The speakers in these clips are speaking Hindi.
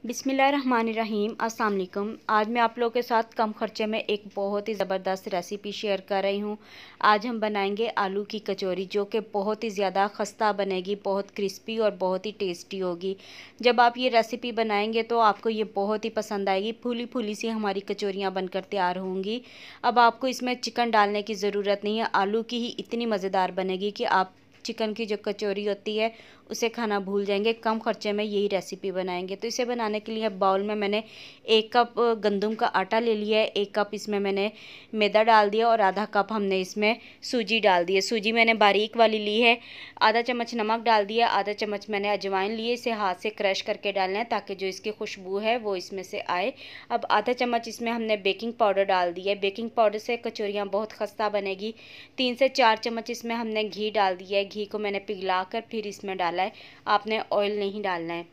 बिस्मिल्लाहिर्रहमानिर्रहीम। अस्सलाम वालेकुम। आज मैं आप लोगों के साथ कम खर्चे में एक बहुत ही ज़बरदस्त रेसिपी शेयर कर रही हूँ। आज हम बनाएंगे आलू की कचौरी, जो कि बहुत ही ज़्यादा खस्ता बनेगी, बहुत क्रिस्पी और बहुत ही टेस्टी होगी। जब आप ये रेसिपी बनाएंगे तो आपको ये बहुत ही पसंद आएगी। फूली फूली सी हमारी कचौरियाँ बनकर तैयार होंगी। अब आपको इसमें चिकन डालने की ज़रूरत नहीं है। आलू की ही इतनी मज़ेदार बनेगी कि आप चिकन की जो कचौरी होती है उसे खाना भूल जाएंगे। कम खर्चे में यही रेसिपी बनाएंगे। तो इसे बनाने के लिए बाउल में मैंने 1 कप गंदम का आटा ले लिया है, 1 कप इसमें मैंने मैदा डाल दिया और आधा कप हमने इसमें सूजी डाल दी है। सूजी मैंने बारीक वाली ली है। आधा चम्मच नमक डाल दिया, आधा चम्मच मैंने अजवाइन लिए। इसे हाथ से क्रश करके डालना है ताकि जो इसकी खुशबू है वो इसमें से आए। अब आधा चम्मच इसमें हमने बेकिंग पाउडर डाल दिया है। बेकिंग पाउडर से कचौरियाँ बहुत खस्ता बनेगी। 3 से 4 चम्मच इसमें हमने घी डाल दिया है। घी को मैंने पिघला कर फिर इसमें डाला है। आपने ऑयल नहीं डालना है।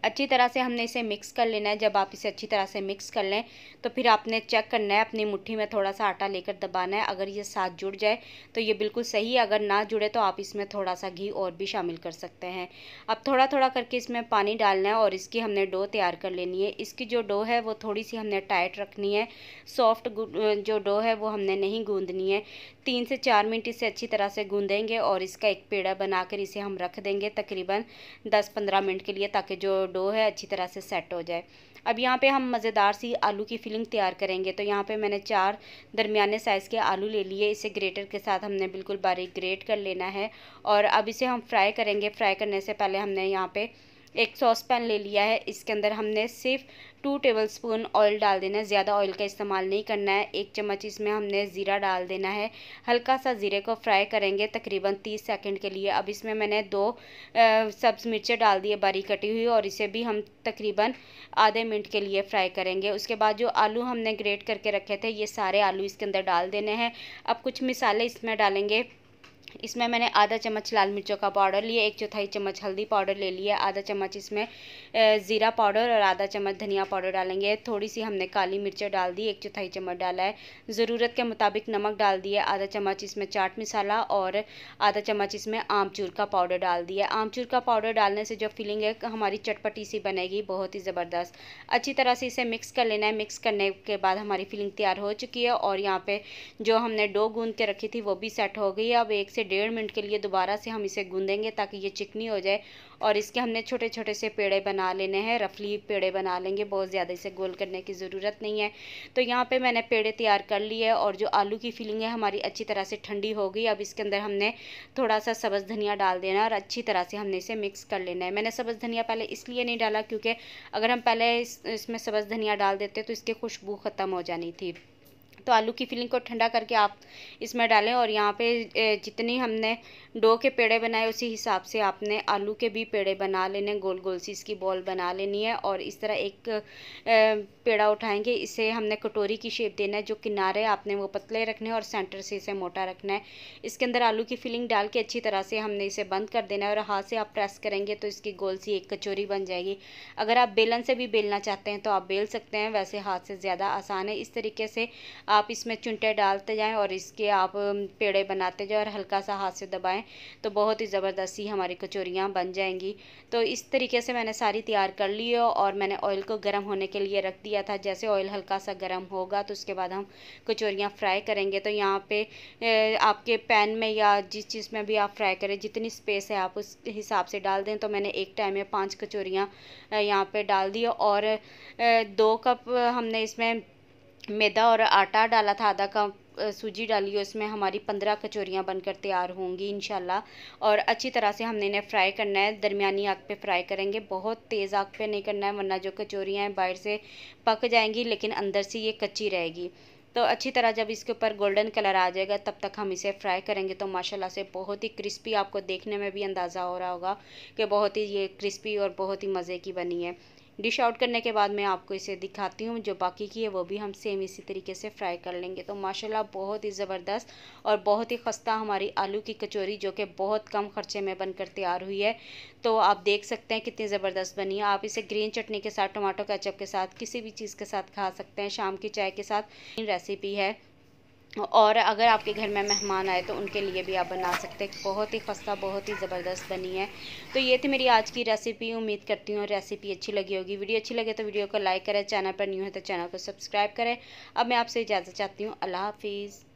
अच्छी तरह से हमने इसे मिक्स कर लेना है। जब आप इसे अच्छी तरह से मिक्स कर लें तो फिर आपने चेक करना है, अपनी मुट्ठी में थोड़ा सा आटा लेकर दबाना है। अगर ये साथ जुड़ जाए तो ये बिल्कुल सही है, अगर ना जुड़े तो आप इसमें थोड़ा सा घी और भी शामिल कर सकते हैं। अब थोड़ा थोड़ा करके इसमें पानी डालना है और इसकी हमने डो तैयार कर लेनी है। इसकी जो डो है वो थोड़ी सी हमने टाइट रखनी है। सॉफ्ट जो डो है वो हमने नहीं गूंदनी है। 3 से 4 मिनट इसे अच्छी तरह से गूंदेंगे और इसका एक पेड़ा बनाकर इसे हम रख देंगे तकरीबन 10-15 मिनट के लिए, ताकि जो डो है अच्छी तरह से सेट हो जाए। अब यहाँ पे हम मज़ेदार सी आलू की फिलिंग तैयार करेंगे। तो यहाँ पे मैंने 4 दरमियाने साइज़ के आलू ले लिए। इसे ग्रेटर के साथ हमने बिल्कुल बारीक ग्रेट कर लेना है और अब इसे हम फ्राई करेंगे। फ्राई करने से पहले हमने यहाँ पे एक सॉस पैन ले लिया है। इसके अंदर हमने सिर्फ 2 टेबलस्पून ऑयल डाल देना है। ज़्यादा ऑयल का इस्तेमाल नहीं करना है। 1 चम्मच इसमें हमने ज़ीरा डाल देना है। हल्का सा ज़ीरे को फ्राई करेंगे तकरीबन 30 सेकंड के लिए। अब इसमें मैंने 2 सब्ज़ मिर्चें डाल दी है बारीक कटी हुई, और इसे भी हम तकरीबन आधे मिनट के लिए फ्राई करेंगे। उसके बाद जो आलू हमने ग्रेट करके रखे थे ये सारे आलू इसके अंदर डाल देने हैं। अब कुछ मिसाले इसमें डालेंगे। इसमें मैंने आधा चम्मच लाल मिर्चों का पाउडर लिया, 1/4 चम्मच हल्दी पाउडर ले लिया, आधा चम्मच इसमें ज़ीरा पाउडर और आधा चम्मच धनिया पाउडर डालेंगे। थोड़ी सी हमने काली मिर्चें डाल दी, 1/4 चम्मच डाला है। ज़रूरत के मुताबिक नमक डाल दिया, आधा चम्मच इसमें चाट मसाला और आधा चम्मच इसमें आमचूर का पाउडर डाल दिया। आमचूर का पाउडर डालने से जो फीलिंग है हमारी चटपटी सी बनेगी, बहुत ही ज़बरदस्त। अच्छी तरह से इसे मिक्स कर लेना है। मिक्स करने के बाद हमारी फीलिंग तैयार हो चुकी है और यहाँ पे जो हमने डो गूंद के रखी थी वो भी सेट हो गई है। अब 1 से 1.5 मिनट के लिए दोबारा से हम इसे गूंदेंगे ताकि ये चिकनी हो जाए, और इसके हमने छोटे छोटे से पेड़े बना लेने हैं। रफली पेड़े बना लेंगे, बहुत ज़्यादा इसे गोल करने की ज़रूरत नहीं है। तो यहाँ पे मैंने पेड़े तैयार कर लिए और जो आलू की फिलिंग है हमारी अच्छी तरह से ठंडी हो गई। अब इसके अंदर हमने थोड़ा सा सब्ज़ धनिया डाल देना और अच्छी तरह से हमने इसे मिक्स कर लेना है। मैंने सब्ज़ धनिया पहले इसलिए नहीं डाला क्योंकि अगर हम पहले इसमें सब्ज़ धनिया डाल देते तो इसकी खुशबू ख़त्म हो जानी थी। तो आलू की फिलिंग को ठंडा करके आप इसमें डालें, और यहाँ पे जितनी हमने डो के पेड़े बनाए उसी हिसाब से आपने आलू के भी पेड़े बना लेने, गोल गोल सी इसकी बॉल बना लेनी है। और इस तरह एक पेड़ा उठाएंगे, इसे हमने कटोरी की शेप देना है। जो किनारे आपने वो पतले रखने हैं और सेंटर से इसे मोटा रखना है। इसके अंदर आलू की फिलिंग डाल के अच्छी तरह से हमने इसे बंद कर देना है और हाथ से आप प्रेस करेंगे तो इसकी गोल सी एक कचौरी बन जाएगी। अगर आप बेलन से भी बेलना चाहते हैं तो आप बेल सकते हैं, वैसे हाथ से ज़्यादा आसान है। इस तरीके से आप इसमें चुनटे डालते जाएं और इसके आप पेड़े बनाते जाएं और हल्का सा हाथ से दबाएं तो बहुत ही ज़बरदस्त सी हमारी कचौरियाँ बन जाएंगी। तो इस तरीके से मैंने सारी तैयार कर ली है और मैंने ऑयल को गर्म होने के लिए रख दिया था। जैसे ऑयल हल्का सा गर्म होगा तो उसके बाद हम कचौरियाँ फ्राई करेंगे। तो यहाँ पे आपके पैन में या जिस चीज़ में भी आप फ्राई करें, जितनी स्पेस है आप उस हिसाब से डाल दें। तो मैंने एक टाइम में 5 कचौरियाँ यहाँ पे डाल दी और 2 कप हमने इसमें मैदा और आटा डाला था, आधा कप सूजी डाली है। उसमें हमारी 15 कचौरियाँ बनकर तैयार होंगी इंशाल्लाह। और अच्छी तरह से हमने इन्हें फ्राई करना है, दरमियानी आग पे फ्राई करेंगे, बहुत तेज़ आग पे नहीं करना है वरना जो कचौरियाँ हैं बाहर से पक जाएंगी लेकिन अंदर से ये कच्ची रहेगी। तो अच्छी तरह जब इसके ऊपर गोल्डन कलर आ जाएगा तब तक हम इसे फ्राई करेंगे। तो माशाल्लाह से बहुत ही क्रिस्पी, आपको देखने में भी अंदाज़ा हो रहा होगा कि बहुत ही ये क्रिस्पी और बहुत ही मज़े की बनी है। डिश आउट करने के बाद मैं आपको इसे दिखाती हूँ। जो बाकी की है वो भी हम सेम इसी तरीके से फ्राई कर लेंगे। तो माशाल्लाह बहुत ही ज़बरदस्त और बहुत ही खस्ता हमारी आलू की कचौरी, जो कि बहुत कम खर्चे में बनकर तैयार हुई है। तो आप देख सकते हैं कितनी ज़बरदस्त बनी है। आप इसे ग्रीन चटनी के साथ, टमाटो केचप के साथ, किसी भी चीज़ के साथ खा सकते हैं। शाम की चाय के साथ रेसिपी है। और अगर आपके घर में मेहमान आए तो उनके लिए भी आप बना सकते हैं। बहुत ही खस्ता, बहुत ही ज़बरदस्त बनी है। तो ये थी मेरी आज की रेसिपी। उम्मीद करती हूँ रेसिपी अच्छी लगी होगी। वीडियो अच्छी लगे तो वीडियो को लाइक करें, चैनल पर न्यू है तो चैनल को सब्सक्राइब करें। अब मैं आपसे इजाज़त चाहती हूँ। अल्लाह हाफिज़।